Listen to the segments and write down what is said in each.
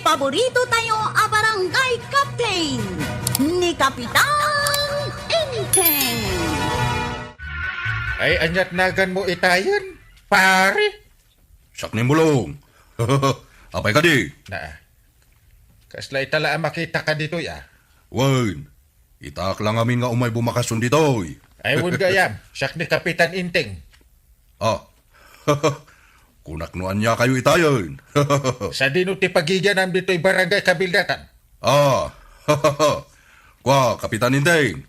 paborito tayo a barangay captain ni Kapitan Inteng. Ay, anyat nagan mo itayan, pare. Sak ni mulong. Apay ka di? Na, kasla itala makita ka dito ya. Wan, itak lang amin nga umay bumakasun dito. Ay, wun gayam, siyak ni Kapitan Inteng. Ah, kunaknuan niya kayo itayon. Sa dinuti pagigyan dito'y barangay kabildatan. Ah, kwa, Kapitan Inteng.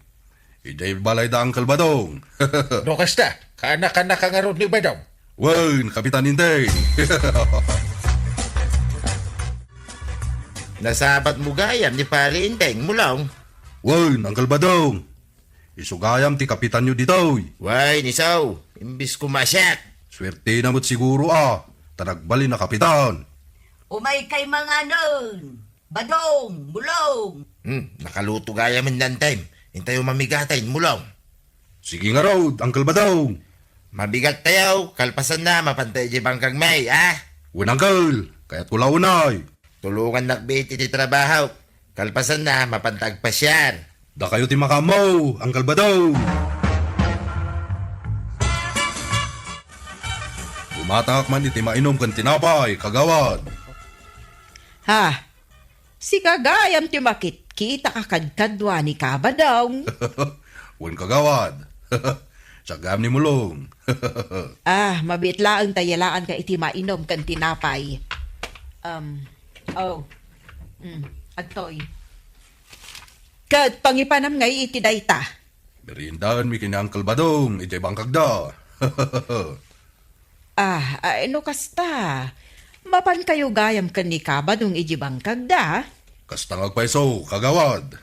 Ijay balay da ang kalbadong. No kasta, kaanak-anak ang aron ni Badong. Wan, Kapitan Inteng. Nasabat mo gayam ni Pari Inteng mulong. Wan, ang kalbadong. Isugayam ti kapitan nyo dito. Way, nisaw. Imbis kumasyak. Swerte na mo't siguro Tanagbali na kapitan. Umay kay mga nun. Badong, bulong. Nakaluto gayam ng time. Hintayo mamigatain mulong. Sige nga raw, ang kalbadong. Mabigat tayo. Kalpasan na mapantay di bangkag may, Wan, angkal. Kaya't kulaunay. Tulungan nakbiti ti trabaho. Kalpasan na mapantag pasyar. Da kayo ti makamaw, ang kalbadong. Bumatak man iti mainom kan tinapay, kagawad. Ha? Si kagayam ti makit-kita kakadkadwa ni Kabadong. Wan kagawad. Sagam ni mulong. Mabitlaang tayalaan ka iti mainom kan tinapay. Agtoy. Kat pangipanam ngay iti dayta. Merindahan mi kini ang kalbadong, iti bangkag da. Ano kasta? Mapan kayo gayam kan ni Kabadong iji bangkag da? Kastang agpaiso, kagawad.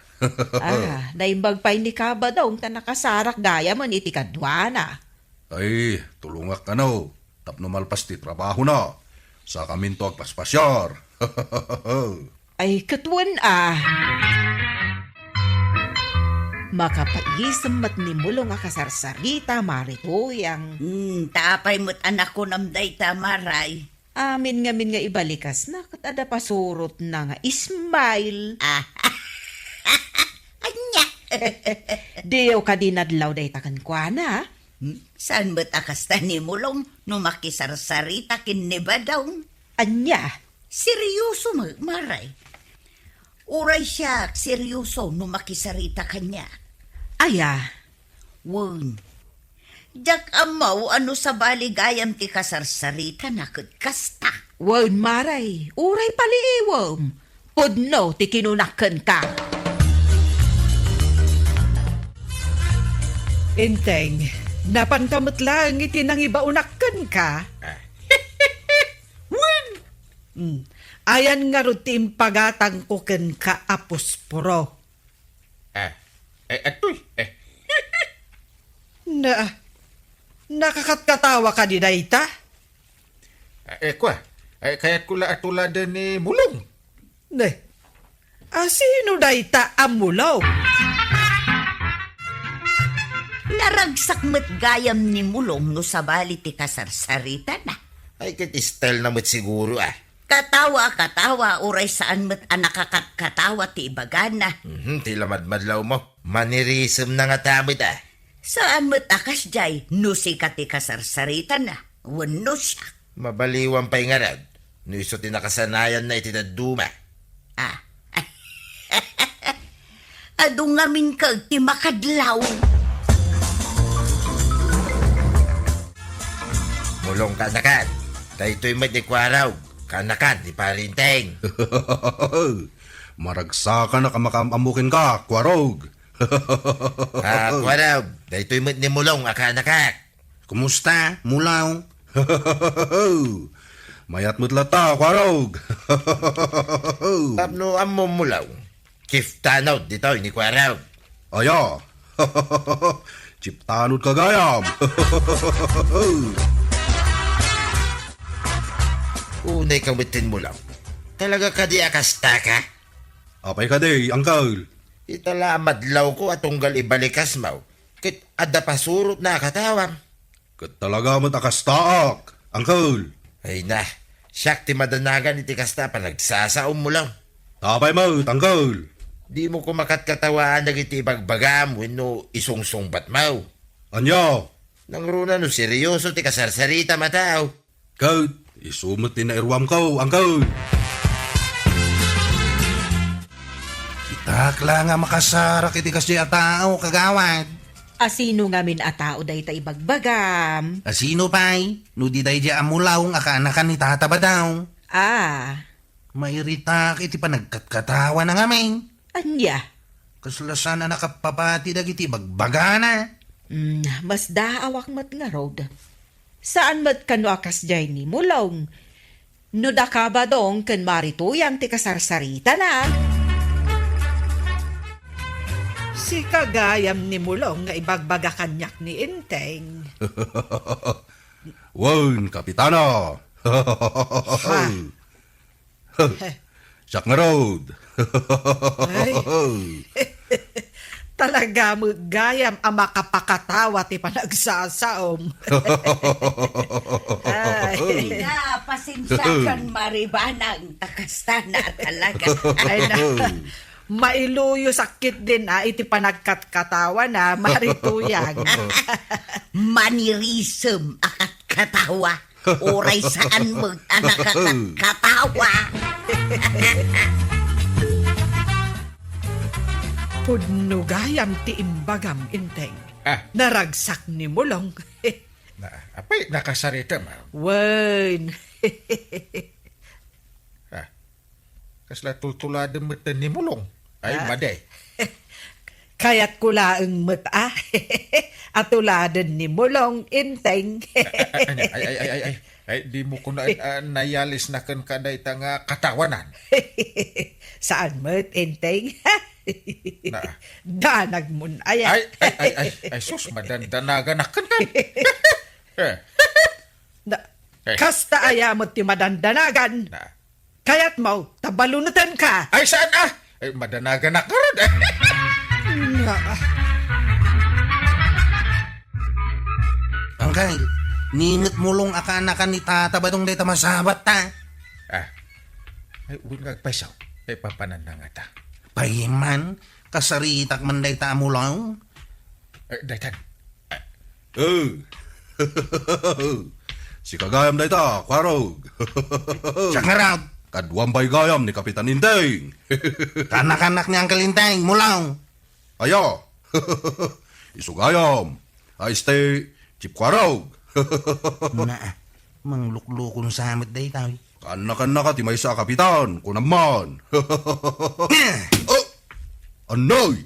Naimbag pa'y ni Kabadong ta nakasarak gayam mo iti kadwana. Ay, tulungak ka no. Tapno malpas ti trabaho na. Sa kamin to agpaspasyar. Ay, katwan Makapaisam mat ni mulong akasarsarita maritoyang. Tapay mo't anak ko namday tamaray. Amin nga ibalikas na katada pasurot na nga ismail. Anya. Diyo ka dinadlaw day takan kwa na. Saan mo't akasta ni mulong no makisarsarita kin ni Badong? Anya? Seryoso maray. Uray siya, seryoso no makisarita kanya. Aya. Wan. Jak amaw ano sa baligayam ti kasarsarita nakot kasta. Wan maray. Uray paliiwam. Pudno ti kinunakan ka. Inteng, napankamot lang iti nang ibaunakan ka. Ayan nga rutim pagatang ko ken ka aposporo. Atoy, Nakakatkatawa ka di dayta? kaya't kula atuladan ni Mulong. Sino dayta amulaw? Naragsak met gayam ni mulong no sa bali ti kasarsarita na. Ay, kit style na mo't siguro, Katawa, uray saan met anakakatawa ti ibagana. Tila madmadlaw mo. Manirism na nga tamit, Saan met akas jay, no si kati kasarsarita na. Wano siya. Mabaliwan pa'y ngarad. No iso tinakasanayan na itinaduma. Adu ngamin kag ti makadlaw. Mulong kanakan. Dahito'y madikwaraw. Kanakan, di parinteng. Maragsakan na kamakamamukin ka, kwarog. Kwaraw. Dahito'y ni Mulong, akanakak. Kumusta, mulaw? Mayat mo't lata, kwarog. Tapno amo Mulaw. Kiftanaw, dito'y ni kwaraw. Aya. Chiptanod kagayam. Unay kang bitin Mulaw. Talaga ka di akasta ka? Apay ka day, angkal. Itala madlaw ko atunggal ibalikas maw. Kit adda pasurot na katawang. Kat talaga mo't akastaak, angkal. Ay na, Siyak ti madanagan iti kasta panagsasaom mo lang. Tapay mo, tanggal. Di mo ko makatkatawaan dagiti bagbagam wenno isungsungbat mo. Anya, Nang runa no seryoso ti kasarsarita mataw. Kaut, isumot din na irwam ko, angkol. Itakla nga makasarak iti kasdi a tao, kagawad. Asino nga min a tao day ta ibagbagam. Asino pa'y? No di day di amulaw nga kaanakan ni tata ba daw? Ah, Mairitak iti panagkatkatawa na nga main. anya? Kaslasan na nakapapati dagiti bagbagana. Mas daawak mat nga road. Saan mat kano akas jay ni mulong? No da ka ba dong kan marituyang ti kasarsarita na? Si kagayam ni Mulong nga ibagbaga kanyak ni Inteng. Wan, kapitana. Siyak nga road. Ay. Talaga mo gayam ang makapakatawa ti panagsasaom. Ay. Na, pasensya kan maribanang takasta na talaga. Ay na. Mailuyo sakit din iti panagkatkatawa na marituyang. Manirism akat katawa. Oray saan mo anak katawa. Pudno gayam ti imbagam Inteng. Ah. Naragsak ni Mulong. Na, apay nakasarita mo. Wen. Kasla tultuladan mo ni mulong. Ay, maday. Kaya't kulaang mata. At tuladan ni Mulong Inteng. Ay, di mo ko na nayalis na kan kaday nga katawanan. Saan mo't Inteng? Na. Danag mun aya. Ay, sus, madandanagan na kan kan. Kasta aya mo't ti madandanagan. Na. Kaya't mo, tabalunutan ka. Ay, saan ah? Ay, madanagan na karad. Angkay, ninit mulong akanakan ni tata ba dong day tamasabat ta? Ay, unag paisaw. Ay, papanan na nga ta. Payiman, kasaritak man day ta mulong. Ay, daytan. Si kagayam day ta, kwarog. Siyak nga round. Kadwambay gayam ni Kapitan Inteng. Kanak-kanak ni Uncle Inteng, mulaw. Ayo. Isugayam. Aiste, Chip Kwarog. Na, mangluklukon sa amit day tayo. Kanak-kanak ti may sa Kapitan, kunaman. Oh, anoy.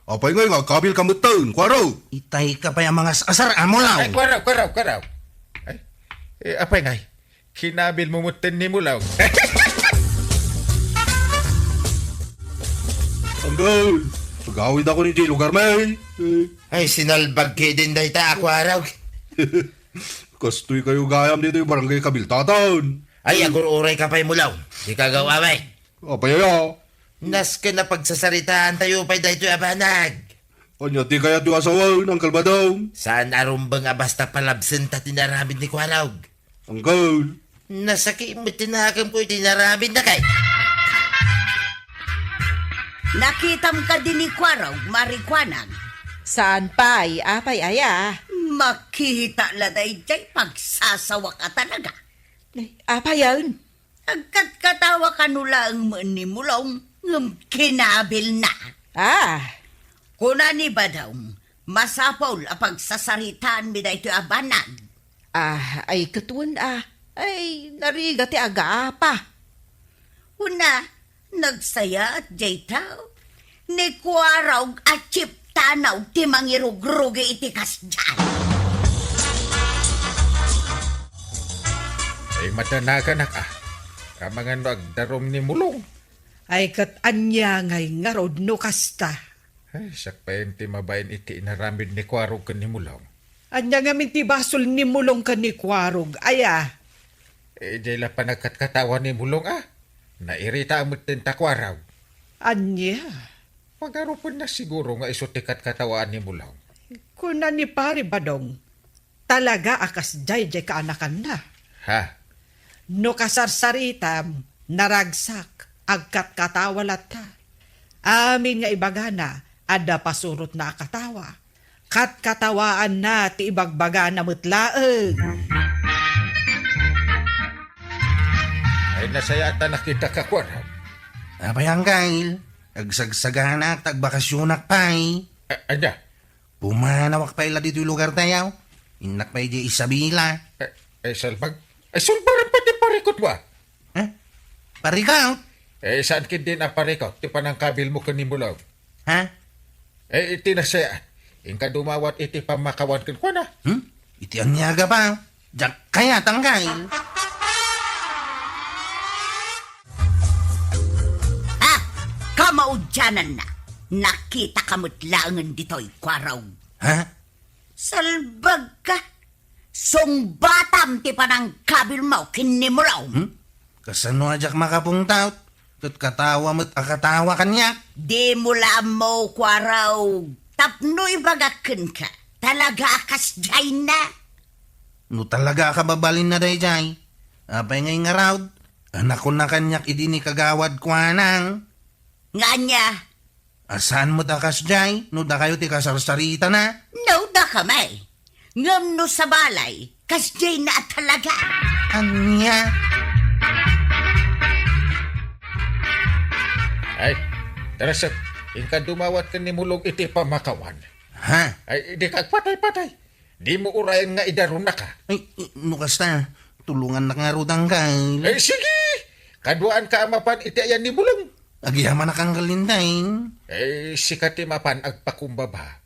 Apay ngay nga kabil kamutan, Kwarog. Itay ka pa yung mga asar, amulaw. Ay, kwaraw. Ay, apay ngay. Kinabil mo mutin ni mulaw. Anggal, pagawid ako ni J. Lugar may. Ay, sinalbag kay din dahi ta ako araw. Kastoy kayo gayam dito yung barangay Kabiltatan. Ay, agur-uray ka pa'y mulaw. Di ka gawa may. Apaya, Nas ka na pagsasaritaan tayo pa'y dahito abanag. anya ti kaya ti asawan ng kalbadaw. Saan arumbang basta palabsin ta tinaramid ni Kwarawg? Anggal, Nasaki mo tinakam ko tinaramid na kay. Nakitam ka din ni Kwaraw, marikwanang. Saan pa apay aya? Makita laday jay pagsasawa ka talaga. Apayan? Agkat katawa ka nula ang ni Mulong, ngam kinabil na. Kuna ni ba daw, masapol a pagsasaritaan mi da ito abanag. Ay katuan Ay, nariga ti aga pa. Una, nagsaya at jay tao. Ni Kwaraw at Chip tanaw ti mangirugrugi iti kasdyan. Ay, madanagan na ka. Kamangan agdarom ni mulong. Ay kat anya ngay nga rod no kasta. Ay, sakpayan ti mabayin iti inaramid ni Kwarog kan ni mulong. Anya nga minti basol ni Mulong ka ni Kwarog. Aya. Eh, jay la pa nagkatkatawa ni mulong Nairita ang mutin ta Kwaraw. Anya. Pag-arupon na siguro nga isotikat katawaan ni mulong. Kuna ni pare badong. Talaga akas jay ka anakan na. Ha? no kasarsaritam, naragsak, agkat katawalat ta. Amin nga ibagana, ada pasurot na katawa. Kat katawaan na ti ibagbaga na mutlaeng. Ay nasayata na kita kakwarang. Apayang kail, agsagsaganak, tagbakasyonak pa'y. Anya? Pumanawak pa ila dito yung lugar tayo. Inak pa di Isabela. Salbag? Sulbaran pa di parikot ba? Ha? Parikaw? Saan kin din ang parikot? Ti panang kabil mo kanimulaw. Ha? Iti nasayaan. Ingka dumawat iti pamakawan kan kwa na. Iti anyaga pa. Diyak kaya tangkail. Kamaudyanan na. Nakita kamot langan dito'y kwaraw. Ha? Salbag ka. Sungbatam ti panang kabil mo kinimulaw. Kasano ajak makapungtaw? Tut katawa mo't akatawa kanya. Di mula mo kwaraw. Tapno'y bagakin ka. Talaga akas jay na. No talaga kababalin na day jay. Apay ngay nga raw. Anak ko na kanyak idi ni kagawad kwa nang. Nga niya. Asan mo takas jay? No da kayo ti kasarsarita na. No da kamay. Ngam no sa balay. Kas jay na talaga. Anya? Ay, tarasap. Ingka dumawat ka ni mulog iti pamakawan. Ha? Ay, di kagpatay-patay. Di mo urayan nga idarun na ka. Ay, nukas na. Tulungan na nga rudang kay. Ay, sige! Kaduaan ka amapan iti ayan ni mulong. Agyaman na kang galindain. Eh, si katimapan agpakumbaba.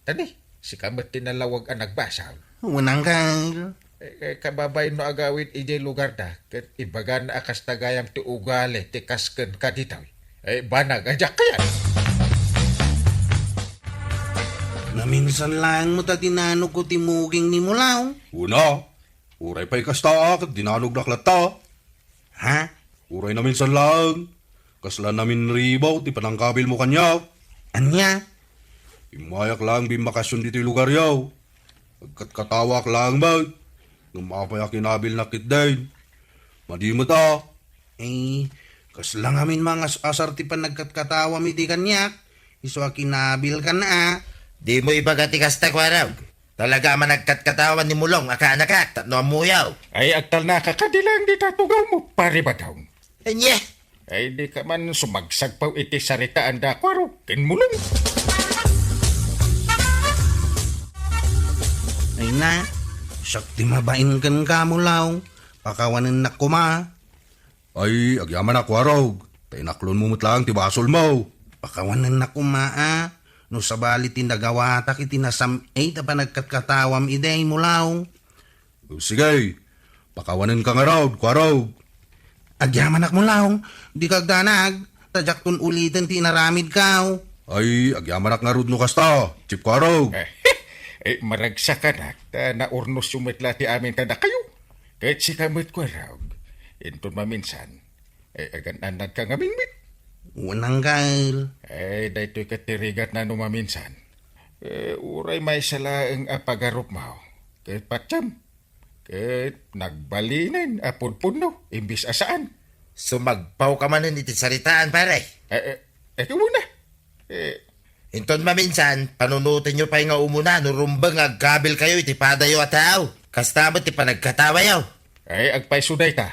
Tani, si kamat tinalawag ang nagbasaw. Unang kay. Kababay no agawin ijay lugar da. Kat ibagan na akas tagayang ti ugale ti kasken kaditaw. Banag, ajak kaya. Naminsan lang mo ta tinanog ko timuging ni mulaw. Una, uray pa'y kastaak, dinanog naklat ta. Ha? Uray na minsan lang. Kasla namin ribaw, ti panangkabil mo kanya. Anya? Imayak lang bimakasyon dito yung lugar yaw. Agkat-katawak lang ba? Numapayak kinabil na kitdain. Madi mo ta. Kasla ngamin mga asar ti panagkatkatawa mi di kanyak. Iso kinabil ka na. Di mo ibagati kasta kwaraw. Talaga man nagkatkatawan ni Mulong, aka-anak tatno amuyaw. Ay, agtal na kakadilang di tatugaw mo, pare ba daw? Anya? Ay, di ka man sumagsag pa iti saritaan da kwaro, kinmulong. Ay na, sakti mabain kan ka mulaw. Pakawanan na kuma. Ay, agyaman ako araw. Tainaklon mo lang, ti basol mo. Pakawanan na kuma no sabali tinagawatak itinasam ta pa nagkatkatawam iday mulaw. Sige, pakawanan ka nga raw, kwaraw. Agyaman ak mulaw, di kagdanag, tadyak tun ulitin tinaramid kaw. Ay, agyaman ak nga rud no kasta, chip kwaraw. Maragsa ka na, na urnos sumitla ti amin kada kayo. Kahit si kamit kwaraw, inton maminsan, agan-anad ka nga mingmit. Unang gail. Dahito katirigat na numaminsan. Uray may sala ang apagarup mo. Kahit patsyam. Kahit nagbalinan apun-puno. Imbis asaan. Sumagpaw ka man iti saritaan, pare. Ito muna. Inton maminsan, panunutin nyo pa nga umuna, nurumbang aggabil kayo iti padayo at tao. Kastamot ti panagkatawa yaw. Agpay suday ta.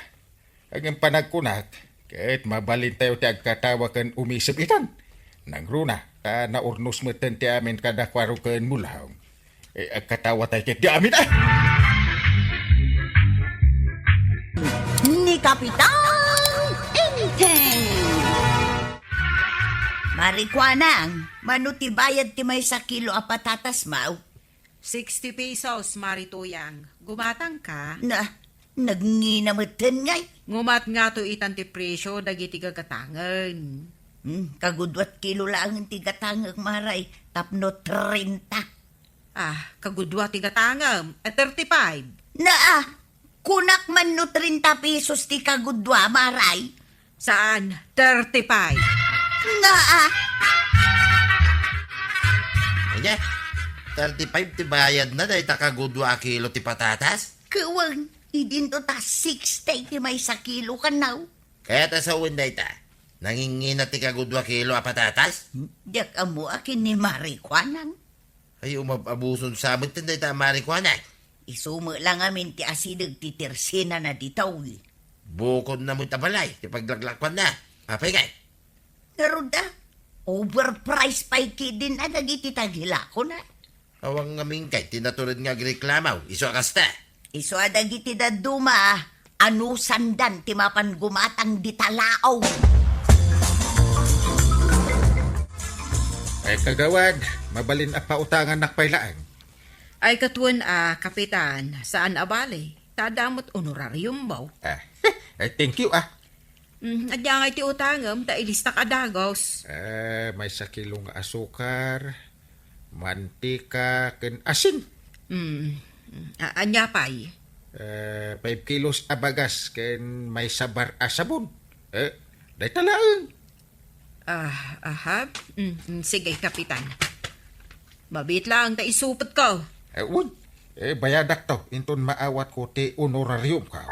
Ang panagkunak, kahit mabalin tayo ti agkatawa kan umisip itan. Nang runa, na urnos mo ti amin kada kwaro kan mulaw. Agkatawa tayo kit di amin Ni Kapitan Inteng. Marikwanang, manuti bayad ti may sa kilo a patatas mau. 60 pesos, Marituyang. Gumatang ka? Nagnginamatan ngay. Ngumat nga to itan ti presyo, dagiti gagatangan. Kagudwat kilo lang ang tigatangag maray, tapno 30. Kagudwa ti gatangam, 35. Kunak man no 30 pesos ti kagudwa maray. Saan? 35. Anya? 35 ti bayad na dahil takagudwa kilo ti patatas? Kawang, Idin to ta 60 ti may sa kilo ka now. Kaya ta sa winday ta. Nangingina ti kagudwa kilo a patatas? Diyak amo akin ni Marikwanang. Ay umabuson sa amin tinday ta marikwana. Isumo lang amin ti asidag ti tersina na ditaw. Bukod na mo tabalay. Ti paglaglakpan na. Apay kay. Pero da, overpriced pa din na dagiti tagila ko na. Awang ngaming kay. Tinatulad nga reklamaw. Iso akasta. Iso adagiti da duma, anu sandan ti mapan gumatang di talaaw. Ay kagawad, mabalin a pautangan nakpailaan. Ay katuan kapitan, saan abali? Tadamot honorarium baw. Ay thank you Adya nga iti utangam, ta ilista ka dagos. May sa kilong asukar, mantika, ken asin. Anya pay. 5 kilos abagas ken may sabar a sabon. Day talaan. Sige, kapitan. Mabit lang, ta isupot ko. Wun, bayadak to, inton maawat ko ti honorarium ka.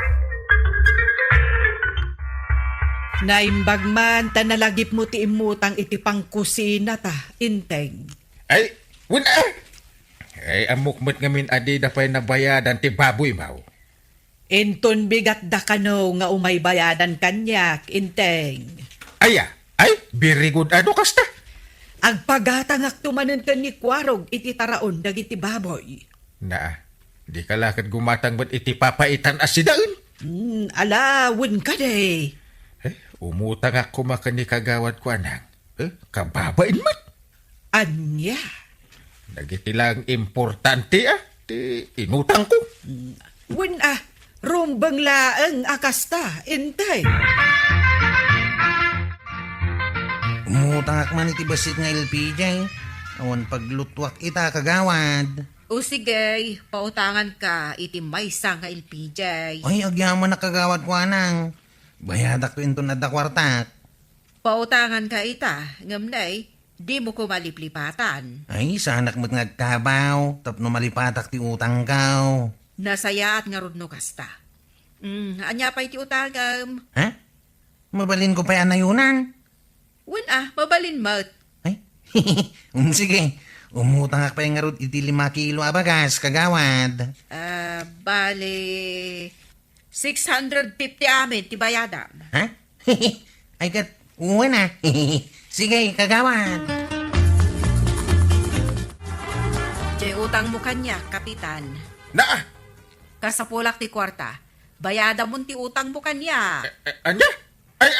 Naimbag man, tanalagip mo ti imutang iti pangkusina ta, inteng. Ay, wun Ay, amukmat ngamin adi da pa'y nabayadan ti baboy mau. Inton bigat da kano nga umay bayadan kanyak, inteng. Ay, very good kasta. Agpagatangak tumanan ka ni Kwarog iti taraon dagiti baboy. Di ka lakad gumatang ba't iti papaitan asidaun? Alawin ka de. Umutang ako makani kagawad ko anang. Kababain mat. Anya? Nagiti lang importante ti inutang ko. Win rumbang laang akasta, intay. Umutang man iti basit nga LPJ. Awan paglutwak ita kagawad. O sige, pautangan ka, iti maysa nga LPJ. Ay, agyaman na kagawad ko anang. Bayadak to into na da kwartak. Pautangan ka ita, ngamnay, di mo ko maliplipatan. Ay, sanak mo't ngagkabaw. Tapno malipatak ti utang kaw. Nasaya at nga rudno kasta. Anya pa iti utangam. Ha? Mabalin ko pa yan na yunan. Win mabalin mo't. Ay, sige. Umutang ak pa yung ngarod iti 5 kilo abagas, kagawad. Bale, 650 amin, ti bayada. Ha? Ay, uwa na. Sige, kagawad. Jay utang mo kanya, kapitan. Kasapulak ti kwarta. Bayada mo ti utang mo kanya. Anya? Ay.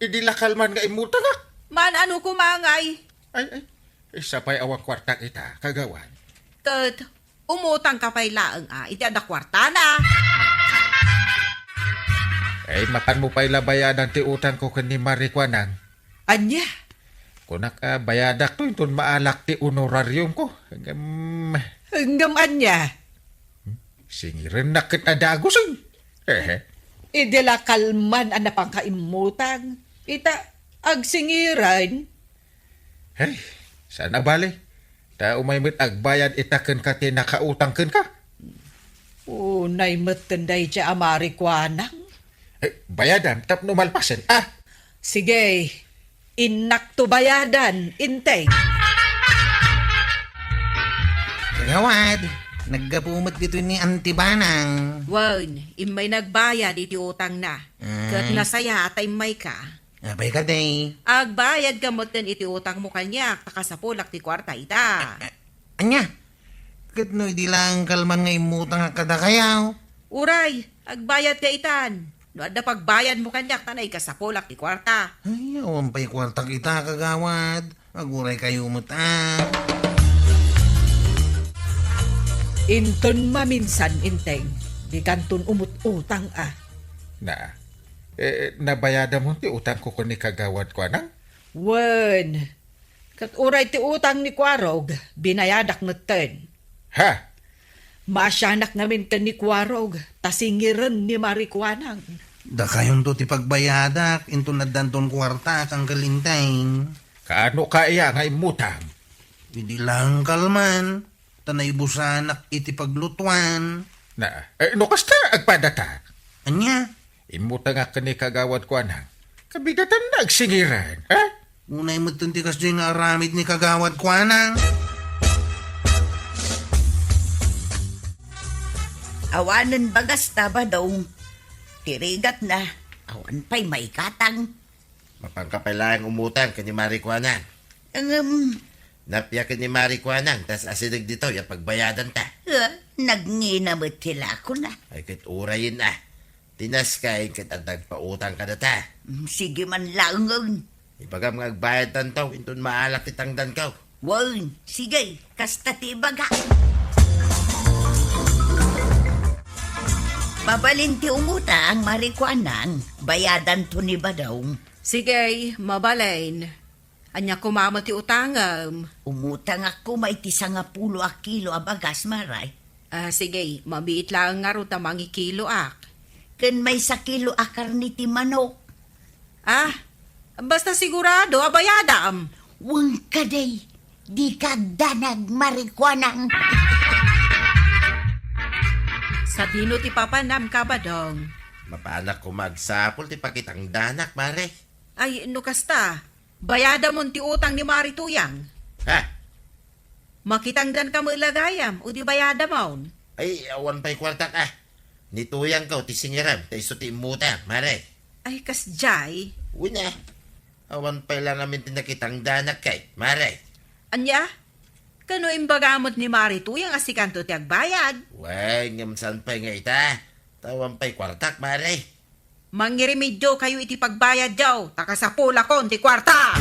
Idilakal man nga imutang ak. Man ano kumangay. Ay. Isa pa'y awang kwarta kita, kagawan. Kat, umutang ka pa'y laang iti ada kwarta na. Ay, makan mo pa'y labayadan ti utang ko kan ni Marikwanang. Anya? Kunak bayadak to, inton maalak ti honorarium ko. Hanggang anya? Singirin na kit adagusin. Idila kalman ang napangkaimutang. Ita, agsingiran. Hey, sana bali. Ta umaymit agbayad itaken ka ti nakautangken ka. Unay matanday siya amarikwanang. Bayadan, tapno malpasen. Sige, inak to bayadan, intay. Kagawad, naggapumat dito ni Antibanang. Wan, imay nagbayad iti utang na. Kat nasaya at imay ka. Abay ka day. Agbayad ka mo iti utang mo kanya, takasapulak ti kwarta ita. Anya? Kat no, di lang kalman nga imutang kada kayaw. Uray, agbayad ka itan. No, ada pagbayad mo kanya, tanay kasapulak ti kwarta. Ay, awan pa'y kwarta kita, kagawad. Aguray kayo muta. Inton maminsan, inteng. Di kanton umut-utang Nabayada mo ti utang ko ni kagawad ko anang? Wen. Kat uray ti utang ni Kwarog, binayadak meten. Ha? Maasyanak namin ka ni Kwarog, tasingiran ni Marikwanang. Da kayon to ti pagbayadak, into na danton kwarta kang kalintayin. Kaano ka iya nga imutang? Hindi lang kalman, tanay busanak iti paglutuan. Na, no kasta agpadata. Anya? Imuta nga kani kagawad ko anang. Kabigatan nagsingiran, ha? Unay mo tunti kas nga aramid ni kagawad ko anang. Awanan bagas taba daw. Tirigat na. Awan pa'y may katang. Mapangkapalang umutang ka ni Marikwanang. Napya ka ni Marikwanang, tas asidag dito, yung pagbayadan ta. Nagninamot sila ko na. Ay kit urayin na. Tinas kay kit adag pautang ka na ta. Sige man langon. Ibagam nga agbayad tantaw, intun maalak itang dankaw. Wan, sige, kasta tibaga. Mabalinti umuta ang Marikwanang, bayadan to ni Badong. Sige, mabalain. Anya kumama ti utangam. Umutang ako may 10 kilo a bagas maray. Sige, mabiit lang nga ro tamangi kilo ak. Ken may 1 kilo a karni ti manok. Basta sigurado, abayadam. Wang kaday, di ka danag Marikwanang. Sa dino ti papanam ka ba dong? Mapaanak ko magsapol, ti pakitang danak, mare. Ay, no kasta. Bayada mo ti utang ni Marituyang. Ha? Makitangdan ka mo ilagayam, o di bayada mo. Ay, awan pa'y kwartak ah. Nituyang ka, ti singiram, ta iso ti imuta, mare. Ay, kasjay. Una, awan pa'y lang namin tinakitang danak kay, mare. Anya? Kano imbagamot ni Marituyang asikanto ti agbayad? Way, ngamsan pa'y nga ita. Tawan pa'y kwartak, mare. Mangirimidyo kayo iti pagbayad daw, takasapula ko ti kwarta.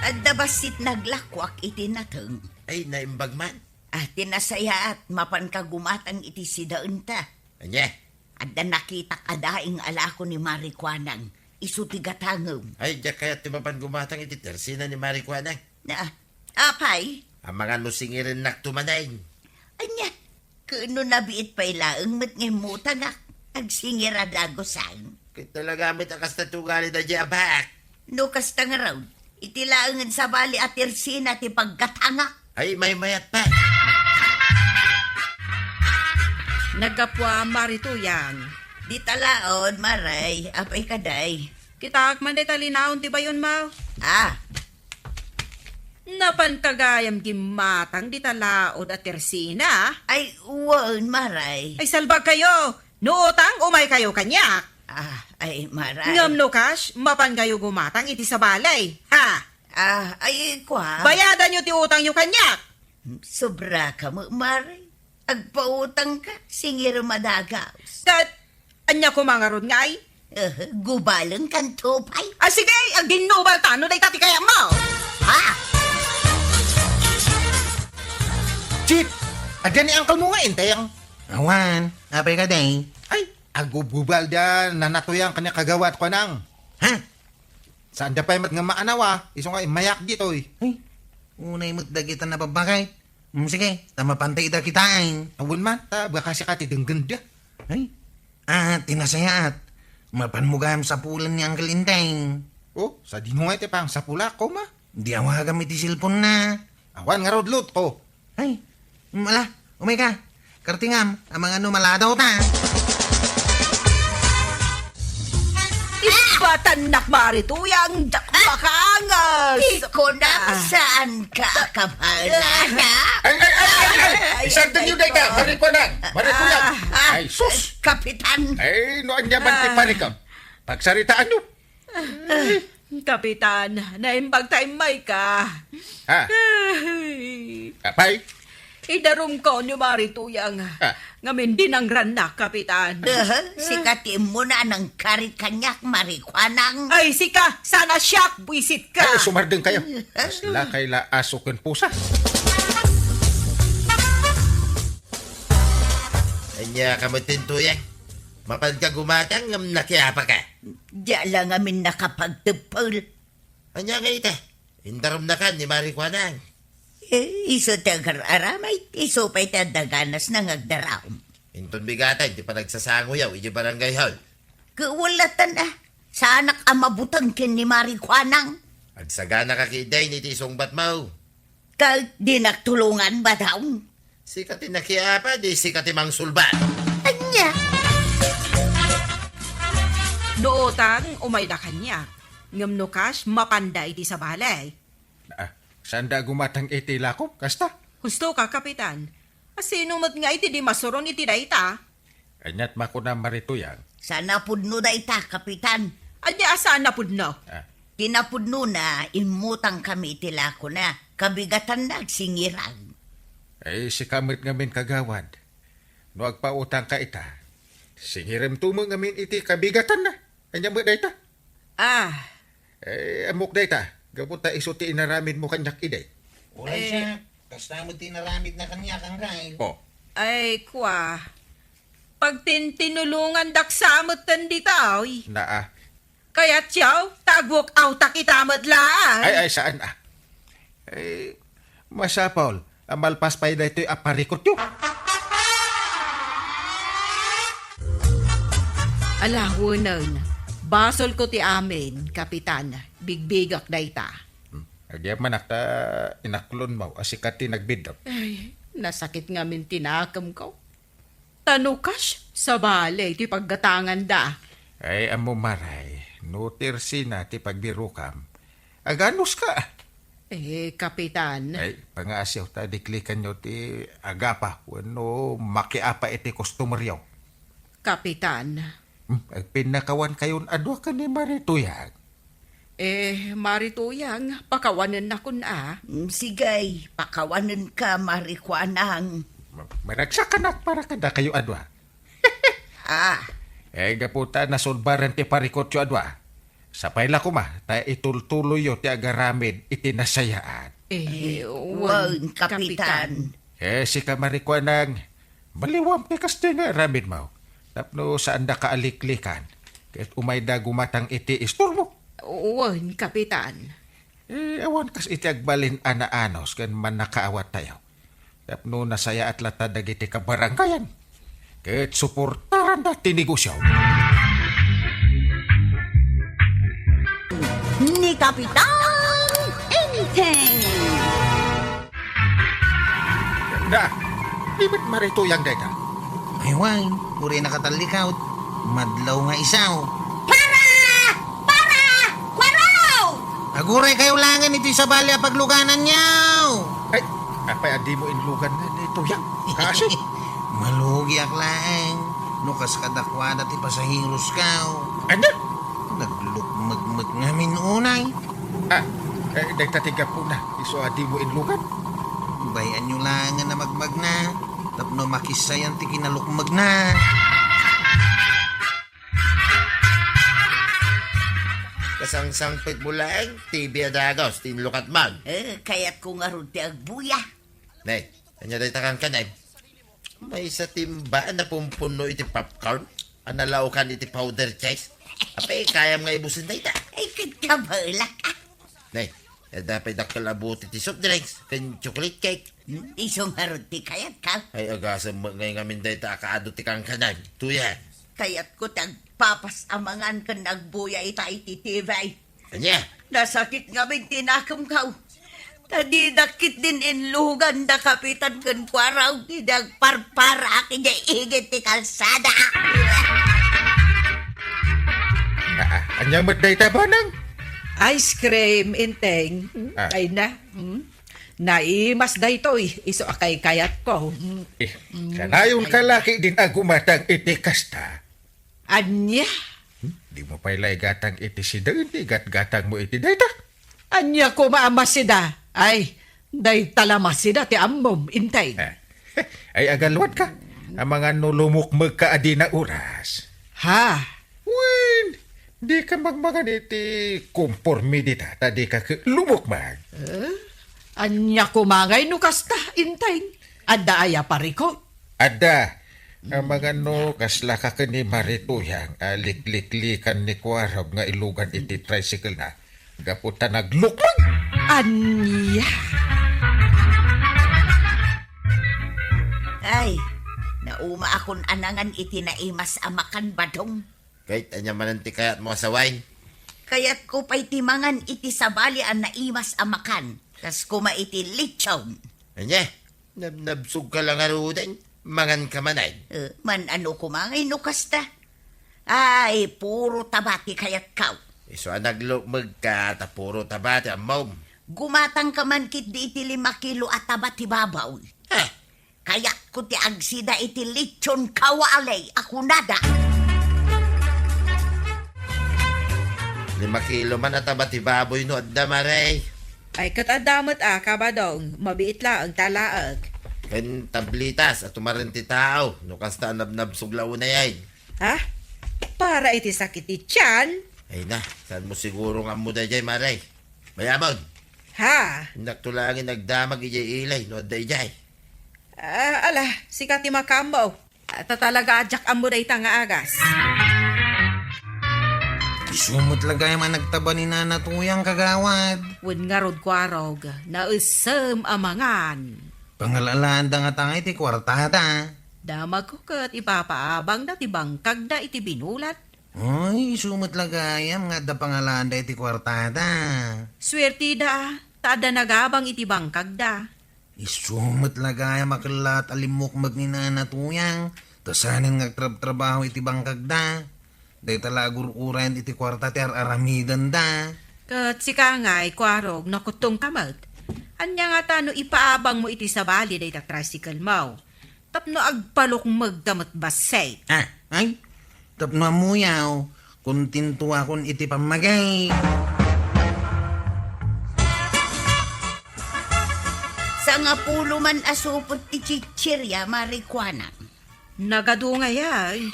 At dabasit naglakwak iti nateng. Ay, naimbag man. Tinasaya at mapan kagumatang iti sidaan ta. Anya? At nakita kadaing alako ni Marikwanang, isu ti gatangom. Ay, diya kaya timapan gumatang iti tersina ni Marikwanang. Na, apay? Ang mga nusingirin naktumanayin. Anya, kuno nabiit pa ilaang mat ngimutang agsingira dagosan. Kaya talaga amit ang kastatugali na diya abak. No kastang raw, itilaangan sa bali at tersina ti paggatanga. Ay, may mayat pa. Nagkapwa Marituyang. Di talaon, maray, apay kaday. Kita man di talinaon ti bayon mo. Napantagayam gimatang di talaod at tersina. Ay, uwan, maray. Ay salbag kayo. Nuutang umay kayo kanyak. Ay, maray. Ngam no cash, mapan kayo gumatang iti sa balay. Ha? Ay, kwa. Bayadan nyo ti utang nyo kanyak. Sobra ka mo, maray. Agpautang ka, singir madagaws. Kat, anya ko mga ron ngay. Gubalang kan tupay. Sige, ang ginubal tano na itati kaya mo. Chit! Adyan ni Uncle mo nga, intayang. Awan, apay ka day. Ay, agububal dyan, nanatuyang kanya kagawat ko nang. Ha? Saan da pa yung nga maanawa? Iso nga mayak dito eh. Ay, unay mo't dagitan na babakay. Sige, tamapantay da kita ay. Awon man, baka kasi katidang ganda. Ay, tinasayat. Mapanmugam sa pulan ni Uncle Intay. Oh, sa di mo nga iti pang sa pula ko ma. Di awa gamit ti silpon na. Awan nga rodlot ko. Ay, mala, umay ka. Kartingam, ang mga numaladaw ta. Ibatanak Marituyang dakbakangas. Iko na saan ka kapala? Isang tanyo na ka, Marikwanang. Marikwanang. Ay, sus. Kapitan. Ay, noan niya man ti parikam. Pagsaritaan nyo. Kapitan, naimbag tayo may ka. Apay? Idarum ko ni Marituyang. Ngamin din ang ranak, Kapitan. Sikatin mo na ng karit kanyak, Marikwanang. Ay, sika, sana siyak, buisit ka. Ay, sumardeng kayo. Asla kay la aso ken pusa. Anya kamatin tuyang. Mapan ka gumatang, ngam nakiapa ka. Diya lang amin nakapagtupol. Anya nga ita. Indarom na ka ni Marikwanang. Iso tagar aramay, iso pa'y tadaganas ng agdaraom. Inton bigatan, di pa nagsasangoyaw, iji barangay hall. Kawalatan sa anak amabutang kin ni Marikwanang. Agsagana ka kiday ni tisong bat mo. Kag di nagtulungan ba daw? Sikat nakiapa, di sikat mang sulban. Anya? Nootang umay na kanya. Ngam no kas mapanday di sa balay. Sanda gumatang iti lakop, kasta? Husto ka, Kapitan. Asino mat nga iti di masuron iti dayta. Anyat makuna marituyang. Sana pudno na ita, Kapitan. Anya asaan na pudno? Kinapudno na, imutang kami tilako na. Kabigatan na singiran. Ay, si kamit ngamin kagawad. No agpautang ka ita. Singiram tumo ngamin iti kabigatan na. Anya mo dayta? Amok dayta. Gabuta isuti inaramin mo kanyak iday. Wala siya. Basta mo tinaramid na kanya kang ray. Oh. Ay, kwa. Pag tinulungan daksamot tandita, oy. Naa. Kaya tiyaw, tagwok autak itamad laan. Ay, saan Ay, masapol. Amalpas pa yun ito'y aparikot yun. Alahunan, basol ko ti amin, Kapitan. Bigbigak dayta. Agya manak ta inaklon mo asikati nagbidok. Ay, nasakit nga min tinakam ko. Tanukas, sa balay, ti paggatangan da. Ay, amo maray. Nutirsi na ti pagbirukam. Aganos ka. Kapitan. Ay, pangaasyaw ta diklikan nyo ti agapa. Wano makiapa iti customeryo. Kapitan. Ay, pinakawan kayon adwa ka ni Marituyag. Marituyang, pakawanan na kun Sigay, pakawanan ka, marikwanang. Maragsakanak para kada kayo adwa. Gaputa nasulbaran ti parikot yo adwa. Sapay la kuma, ta itultuloy yo ti agaramid iti nasayaan. Wag, Kapitan. Si kamarikwanang, baliwam ti kaste nga ramid mo. Tapno saan da kaaliklikan. Kahit umayda gumatang iti istorbo. Uwan, Kapitan. Awan kas iti agbalin ana-anos kan man nakaawat tayo. Tapno nasaya at lata dagiti kabaranggayan. Kahit suportaran da tinegosyo. Ni Kapitan Inteng! Da, di ba't marituyang dayta? Ay, why? Puri nakatalikaw. Madlaw nga isaw. Aguray kayo langan ito sa bali pagluganan niyaw. Ay, apay adi mo inlugan na nituyang. Kasi, Malugi aklaan. Nukas kadakwada ti pasahiros kaw. ano? Naglukmagmag ngamin unay. Dayta tiga po na. Iso adi mo inlugan. Bayan nyo langan na magmag na. Tapno makisayan ti kinalukmag na. Kasang-sangpit mo lang, TV adagos, tinlukat man. Kaya't ko nga ron ti agbuya. Nay, kanya dahi takang kanay. May sa timbaan na pumpuno iti popcorn. Analaw kan iti powder chase. Apay, kayam nga ibusin dahi ta. Ay, kagkabala ka. Nay, dapat nakalabuti ti soft drinks, kan chocolate cake. Isong nga ron ti kayat ka. Ay, agasam mo ngayon ngamin dahi ta akaado ti kang kanay. Tuya. Kaya't ko tagpapas amangan ka nagbuya ita ititibay. Kanya? Nasakit nga min tinakam kaw. Tadi dakit din inlugan da Kapitan kan kwaraw. Tidak parpara kaya igit ti kalsada. Anya mo't dayta ba nang? Ice cream, Inteng. Ay na. Naimas da ito iso akay kayat ko. Sanayon kalaki din agumatang iti kasta. Anya? Di mo pa'y gatang iti sida, hindi gat-gatang mo iti dayta. Anya ko maamas sida. Ay, day talamas sida ti ambom, Inteng. Ay agalwat ka. Ang mga nulumukmag ka adi na oras. Ha? Wen, di ka magmagan iti kompormidita, tadi ka lumukmag. Anya ko mangay no kasta, Inteng. Adda aya pariko. Ada, ang mga no, kasla ka ni Marituyang, alik-liklikan ni Kwarog nga ilugan iti tricycle na. Gaputa naglukmag. Anya? Ay, nauma akong anangan iti naimas amakan badong. Kahit anya mananti kayat mo asaway. Kaya't ko pa'y timangan iti sabali ang naimas amakan. Kas kuma iti lechon. Anya? Nabsog ka lang arudan. Mangan ka manay. Man ano ko mga inukas ta. Ay, puro tabati kayat kaw. Iso naglukmag ka, tapuro tabati ang mom. Gumatang ka man kit di iti 5 kilo at tabati babaw. Ha? Kaya ko ti agsida iti lechon kawalay ako nada. 5 kilo man at tabati baboy no adda maray. Ay katadamat kabadong, mabiit lang ang talaag. Kan tablitas at tumarinti tao. No kasta nabsuglaw na yan. Ha? Para iti sakit ti tiyan? Ay na, saan mo siguro nga muda jay maray? Mayamon, Ha? naktulangin nagdamag ijay ilay no adda ijay. Ala, sikat ti makambaw. Tatalaga adyak ang muday nga agas. Isumot lagay man nagtaba ni nanatuyang kagawad. Wen nga rod kwarog, nausem amangan. Pangalalaan da nga tangay ti kwartada. Damag ko kat ipapaabang na ti bangkag da iti binulat. Ay, sumot lagayam nga da pangalaan da iti kwartada. Swerte da, tada nagabang iti bangkag da. Isumot lagayam akalat alimukmag ni nanatuyang. Tasanin nga trabaho iti bangkag da. Day talagur-uran iti kwarta ti aramidan da. Kat si kangay kwarog nakutong kamag. Anya nga tano ipaabang mo iti sabali day ta tricycle mo. Tapno agpalok magdamot basay. Ay, tapno amuyaw. Kuntinto akon iti pamagay. Sa nga pulo man asupot ti chichirya marikwana. Nagadungay ay.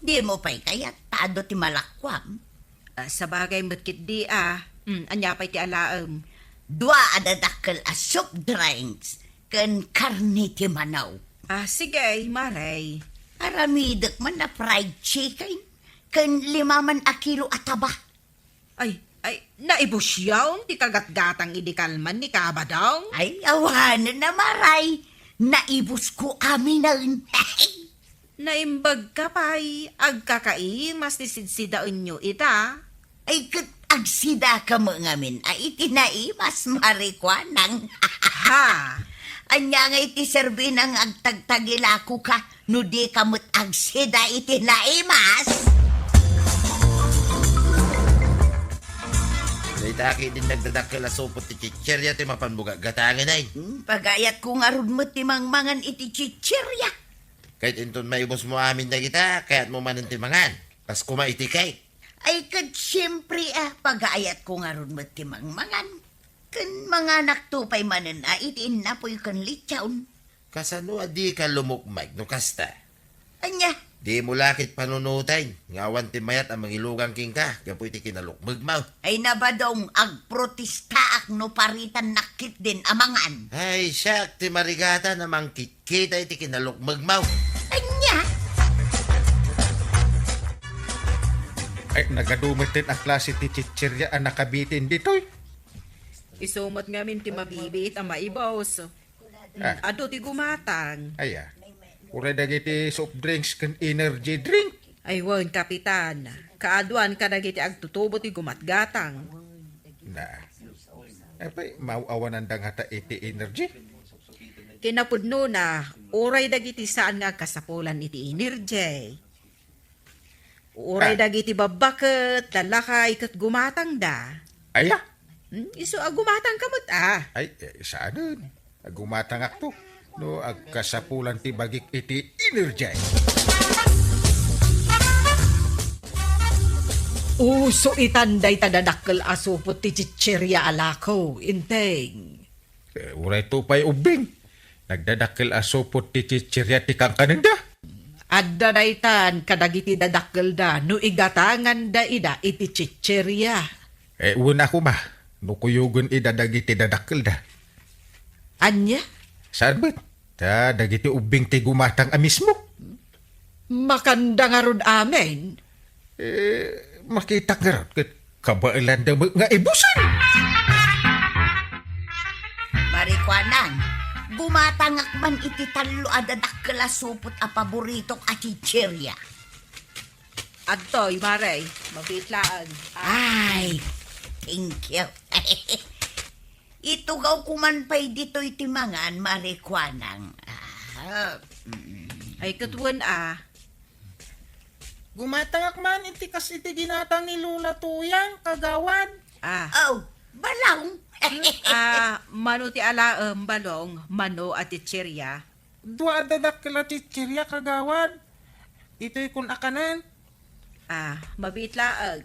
Di mo pa'y kaya tado ti malakwam. Sa bagay matkit di anya pa'y ti alaam. 2 adadakkel a soup drinks ken karni ti manaw. Sige, maray. Aramidek man na fried chicken ken 5 man a kilo ataba. Ay, naibusyaw ti kagatgatang idikalman ni kabadong. Ay, awanan na maray. Naibus ko amin Naimbag ka pa'y agkakai mas nisidsidaon nyo ita. Ay, kat agsida ka mo ngamin ay itinaimas marikwanang. Ha? Anya nga iti serbi ng agtagtagilako ka, no di kamot agsida itinaimas. Naitaki din nagdadakil asupot ti chichirya ti mapanbuga gatangan ay. Pagayat ko nga ron mo timangmangan iti chichirya. Kahit inton maibos mo amin na kita, kaya't mo manan ti mangan. Pas kumaitikay. Ay, kad siyempre pagayat ko nga ron mo timangmangan. Kan mga naktupay manan itin na po'y kan litsaon. Kasano adi ka lumukmag no kasta. Anya, Di mo lakit panunutay. Ngawan ti mayat ang mangilugang king ka. Kapoy ti kinalukmag mo. ay nabadong agprotesta ak no paritan nakit din amangan. Ay, siyak ti marigata namang kita iti kinalukmag mo. Anya, Ay, nagadumitin ang klase ti chichirya ang nakabitin dito'y. Isumot ngamin ti mabibit ang maibos. Ado ti gumatang. Aya, uray dagiti soft drinks kan energy drink. Ay wan, kapitan. Kaaduan ka nagiti agtutubo ti gumatgatang. Na, ay, mauawanan da nga ta iti energy. Kinapudno na, uray dagiti saan nga kasapulan iti energy. Uray dagiti babaket, lalakay kat gumatang da. Aya, Iso gumatang kamot ay, saan? Agumatang akto. No, agkasapulan ti bagik iti energy. Uso itanday tadadakkel asupot ti chichirya alako, inteng. Uray tupay ubing. Nagdadakil asopot ti chichirya ti kang kananda. Adda daytan kadagiti dadakkel da no igatangan da ida iti chichirya. Una ko ba? Nukuyugon idadagiti dadakil da. Anya? Saan ba't? Ta, dagiti ubing ti gumatang mismo. Makanda nga ron amen. Makita nga ron, kat kabailan da nga ibusan. marikwanan. Gumatangak man iti talo adadak supot a paboritong a chichirya. Adtoy, maray, mabitlaan. Ay, thank you. itugaw kuman pa'y dito'y timangan marikwanang. Ay katuan Gumatangak man iti kas iti ginatang ni Lula Tuyang, kagawad. Oh, balong. Mano ti alaem balong, mano at itcherya. Dua dadak kila chichirya, kagawad. Ito'y kun akanan. Mabit laeng.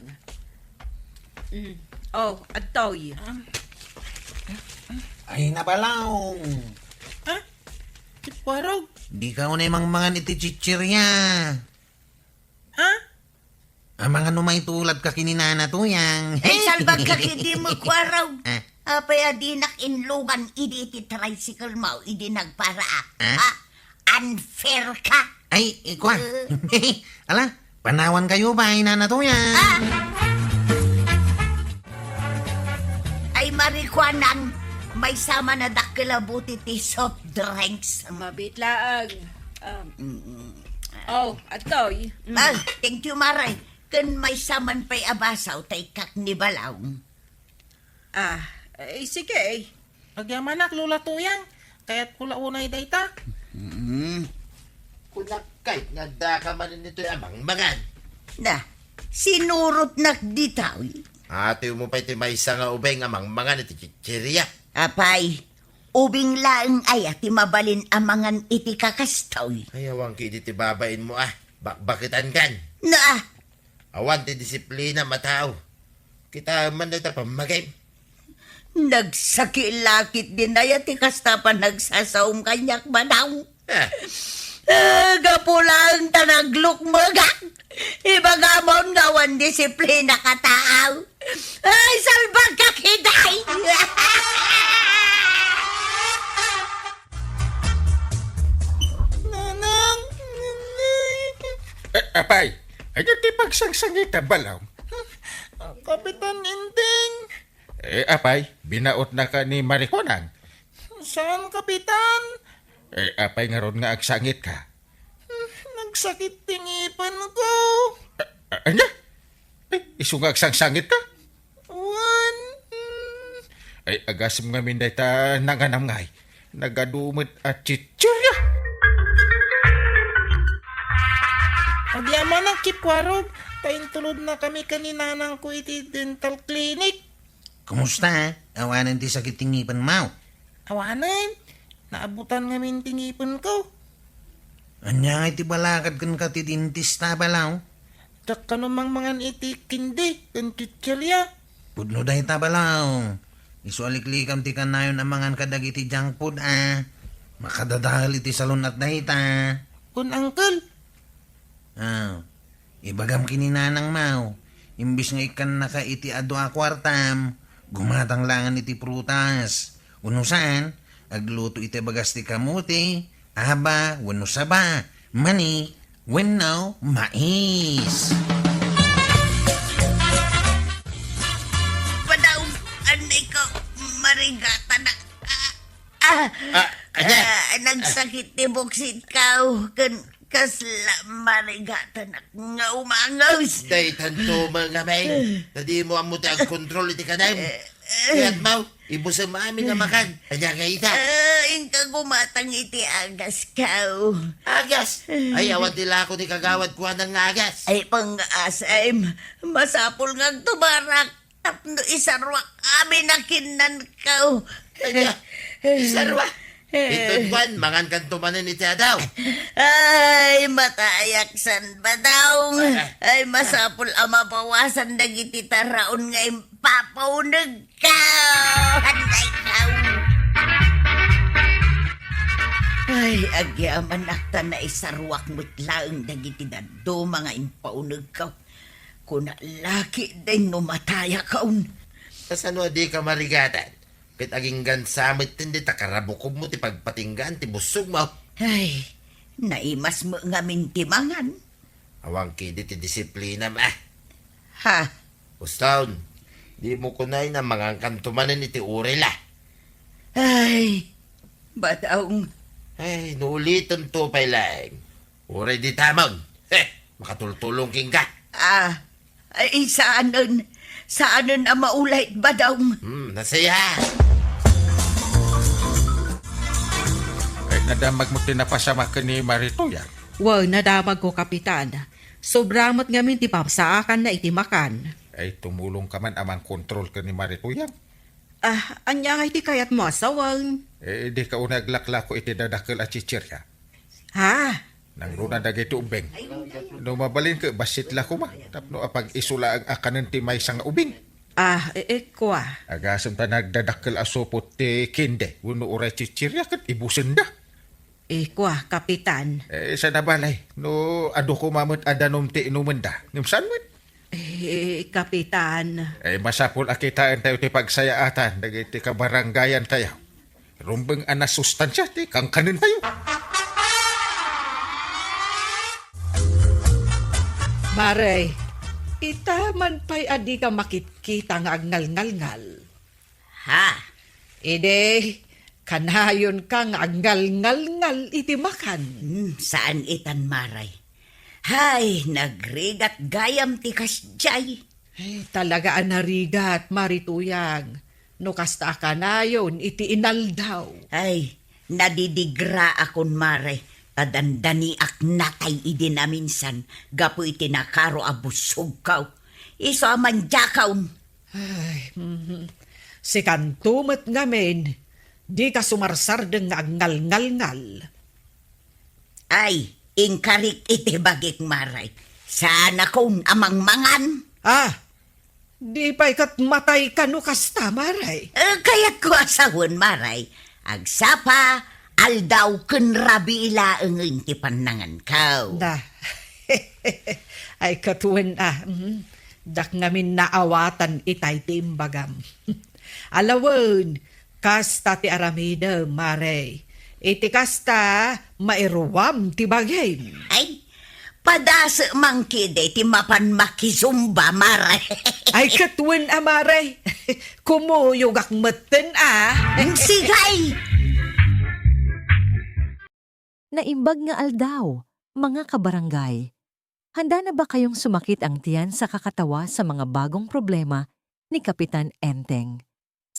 Oh, atoy. Ay nabalong. Kipwarog. Di ka unay mangan iti chichirya. Ha? Ang mga numay tulad ka kininana tuyang. Salbag ka hindi mo kwaraw. Apay adinak inlugan, idi iti tricycle mo, idi nagpara. Unfair ka. Ay, ikwa. Ala, panawan kayo ba, inana tuyang? Ay marikwanang, may sama na dakilabuti ti soft drinks. Mabit laeng. Oh, atoy. Thank you, Maray. Kun may saman pa'y abasaw, tay kak ni Balaw. Sige. Agyamanak, Lula Tuyang. Kaya't kula unay dayta. Kunakay, nagdaka man nito amang mangan. Na, sinurot nagditaw. Ate mo pa iti may isa nga ubeng amang mangan iti chichirya. Apay, ubing laeng ay ati mabalin amangan iti kakastaw. Ayawang kiti ti babain mo bakbakitan kan. Na, Awan ti disiplina matao. Kita man na pamagay. nagsakilakit din na yati kastapan nagsasaum kanyak banaw. Ah, Gapulang tanagluk magak. Ibagamon gawan disiplina kataaw. Ay, salbag ka kiday! Nanang! Apay, ay ti pagsangsangita balaw. Kapitan Inding! Apay, binaot na ka ni Marikwanang. Saan, Kapitan? Apay nga ron nga agsangit ka. Nagsakit tingipan ko. Anya? Isu nga agsang-sangit ka? Wan. Ay, agasim nga minday ta nanganamngay. Nagadumit at chichirya. Agyaman ang kipwarog. Paintulod na kami kaninanang ko iti dental clinic. Kumusta? Awanan ti sakit tingipan mo. Awanan. Naabutan nga min tingipan ko. Anya iti balakad kan ka ti dentista balaw. Tak ka namang mangan iti kindi. Kan chichirya. Pudno dahi ta balaw. Isualiklikam ti kanayon amangan kadag iti junk food Makadadahal iti salon at dahi ta. Kun uncle. Ibagam kininanang mau. Imbis nga ikan naka iti ado a kwartam. Gumatang langan iti prutas. Unusan, agluto iti bagas ti kamuti. Aba, wano saba. Mani, wenno, mais. Badaw, anay ko, marigata na. Nagsakit ti buksit ka. Kasla marigata na nga umangaws. day tanto mga may. Tadi mo amo ti ag-control iti kanam. Kaya't mau, ibusang maamin nga makan. Anya nga ita. Inka gumatang iti agas ka. Agas. Ay, awan tila ako ni kagawad kuha ng agas. Ay pang-asay, masapol nga tubarak. Tapno isarwak kami na kinan ka. Anya, isarwa. Ito kuhan, mangan kan tumanin iti adaw. Ay, matayaksan ba daw? Ay, masapol ang mabawasan na giti taraon nga impapaunag ka. Handay ka. Ay, agyaman akta na isarwak mo't laang dagiti dado mga impaunag ka. Kuna laki din no mataya kaun. Kasano di ka marigatan? Kit aging gansamit hindi takarabukob mo ti pagpatinggan ti busog mo. Ay, naimas mo nga mintimangan. Awang kidi ti disiplina ma. Ha? Ustawn, di mo kunay na mga kantumanin iti urila. Ay, badaong. Ay, nuuliton to pa'y laing. Uri di tamang. Makatultulong king ka. Ay, saanon ang maulay badaong. Nasaya. Nadamag mo tinapasama ka ni Maritoya. Wow, nadamag ko, Kapitan. Sobrang mat ngamin ti papsaakan na itimakan. Ay tumulong ka man amang kontrol ka ni Maritoya. Anya iti kayat mo asawang. Di ka unaglakla ko iti dadakil at chichirya. Ha? Nang runa dagay ubing. No mabalin ka, basit la ko ma. Tapno apag isula ang akanan ti may sang ubing. Kwa. Agasam ta nagdadakil asopot ti kinde. Uno uray chichirya kat ibusin da. Kwa, Kapitan. Sa nabalay, no ado ko mamut adanom ti inuman da. Nimsan mo? Kapitan. Masapul akitaan tayo ti pagsayaatan. Dagay ti kabaranggayan tayo. Rumbeng anas sustansya ti kangkanin tayo. Maray, itaman pa'y adi ka makitkita nga agngal-ngal-ngal. Ha? Ide, kanayon ka nga agngal-ngal-ngal iti makan. Saan itan, Maray? Hay, nagrigat gayam ti kasjay. Ay, talaga anarigat, Marituyang. No kasta kanayon iti inaldaw. Ay, nadidigra akon, Maray. Tadandani ak natay idi na minsan. Gapo iti nakaro abusog kaw. Iso aman jakaw. Ay, si kantumet ngamin, di ka sumarsardeng nga agngal-ngal-ngal. Ay, ingkarik iti bagik, Maray. Sana kong amang mangan. Di pa ikat matay ka no kasta, Maray. Kaya't ko asawon, Maray. Agsapa, aldaw ken rabi ila ang ti panangan kaw. Ay katuwen dak ngamin naawatan itay timbagam. Alawon, kasta ti aramida, Maray. Iti kasta, mairuwam ti bagay. Ay, padasa mangkide ti mapan makizumba, Maray. Ay katuwen, Maray. Kumuyog akmeten, Sigay! Naimbag nga aldaw, mga kabarangay. Handa na ba kayong sumakit ang tiyan sa kakatawa sa mga bagong problema ni Kapitan Enteng?